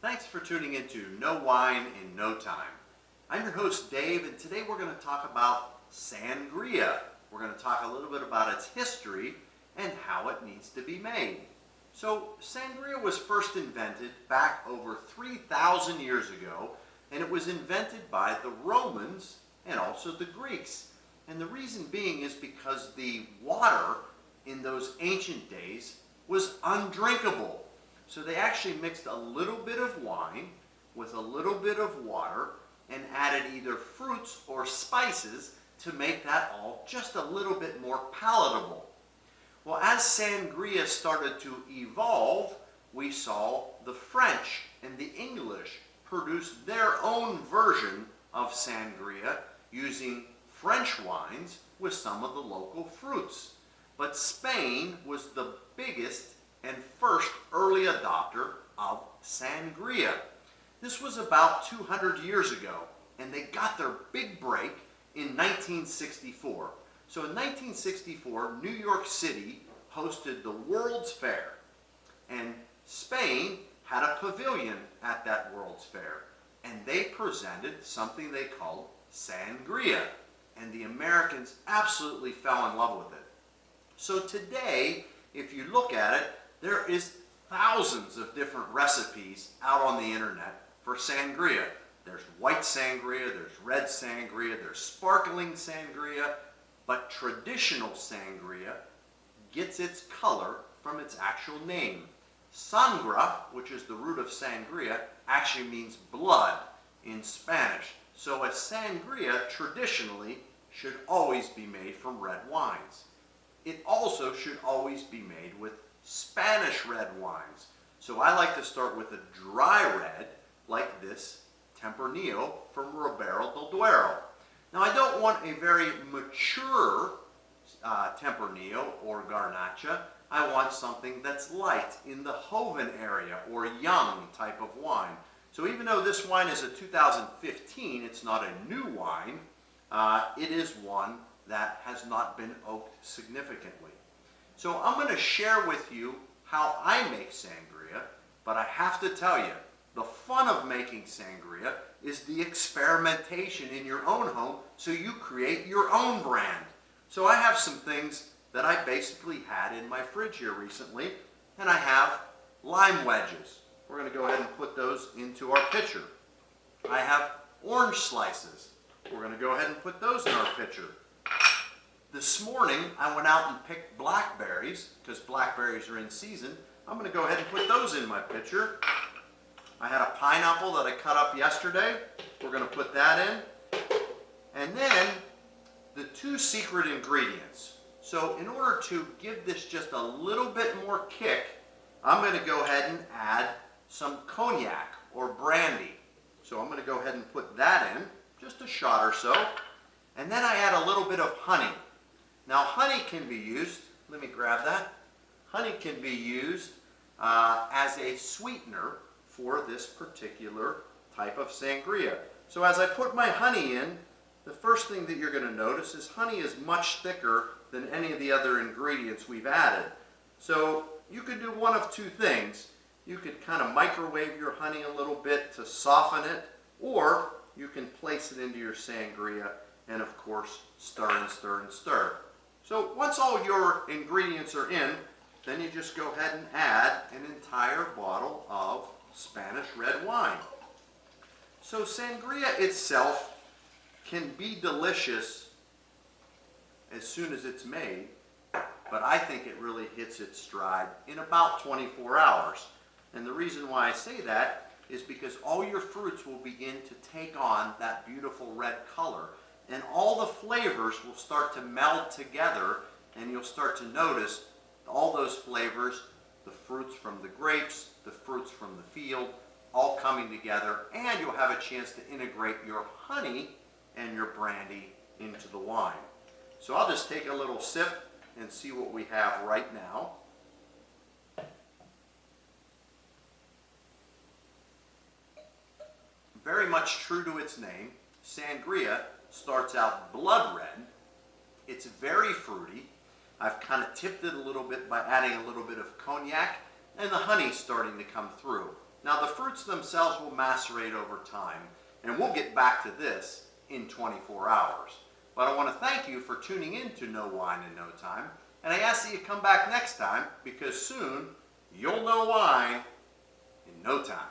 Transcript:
Thanks for tuning in to Know Wine in No Time. I'm your host Dave, and today we're going to talk about Sangria. We're going to talk a little bit about its history and how it needs to be made. So Sangria was first invented back over 3,000 years ago, and it was invented by the Romans and also the Greeks. And the reason being is because the water in those ancient days was undrinkable. So they actually mixed a little bit of wine with a little bit of water and added either fruits or spices to make that all just a little bit more palatable. Well, as Sangria started to evolve, we saw the French and the English produce their own version of Sangria using French wines with some of the local fruits. But Spain was the biggest and first early adopter of Sangria. This was about 200 years ago, and they got their big break in 1964. So in 1964, New York City hosted the World's Fair, and Spain had a pavilion at that World's Fair, and they presented something they called Sangria, and the Americans absolutely fell in love with it. So today, if you look at it, there is thousands of different recipes out on the internet for Sangria. There's white Sangria, there's red Sangria, there's sparkling Sangria, but traditional Sangria gets its color from its actual name. Sangre, which is the root of Sangria, actually means blood in Spanish. So a Sangria traditionally should always be made from red wines. It also should always be made with Spanish red wines. So I like to start with a dry red, like this Tempranillo from Ribera del Duero. Now I don't want a very mature Tempranillo-or Garnacha. I want something that's light in the Joven area or young type of wine. So even though this wine is a 2015, it's not a new wine, it is one that has not been oaked significantly. So I'm going to share with you how I make Sangria, but I have to tell you, the fun of making Sangria is the experimentation in your own home, so you create your own brand. So I have some things that I basically had in my fridge here recently, and I have lime wedges. We're going to go ahead and put those into our pitcher. I have orange slices. We're going to go ahead and put those in our pitcher. This morning, I went out and picked blackberries, because blackberries are in season. I'm going to go ahead and put those in my pitcher. I had a pineapple that I cut up yesterday. We're going to put that in. And then, the two secret ingredients. So in order to give this just a little bit more kick, I'm going to go ahead and add some cognac or brandy. So I'm going to go ahead and put that in, just a shot or so. And then I add a little bit of honey. Now honey can be used, let me grab that. Honey can be used as a sweetener for this particular type of Sangria. So as I put my honey in, the first thing that you're going to notice is honey is much thicker than any of the other ingredients we've added. So you could do one of two things. You could kind of microwave your honey a little bit to soften it, or you can place it into your Sangria and of course stir and stir and stir. So once all your ingredients are in, then you just go ahead and add an entire bottle of Spanish red wine. So Sangria itself can be delicious as soon as it's made, but I think it really hits its stride in about 24 hours. And the reason why I say that is because all your fruits will begin to take on that beautiful red color, and all the flavors will start to meld together, and you'll start to notice all those flavors, the fruits from the grapes, the fruits from the field, all coming together, and you'll have a chance to integrate your honey and your brandy into the wine. So I'll just take a little sip and see what we have right now. Very much true to its name, Sangria starts out blood red. It's very fruity. I've kind of tipped it a little bit by adding a little bit of cognac, and the honey's starting to come through. Now the fruits themselves will macerate over time, and we'll get back to this in 24 hours. But I want to thank you for tuning in to Know Wine in No Time, and I ask that you come back next time, because soon you'll know wine in no time.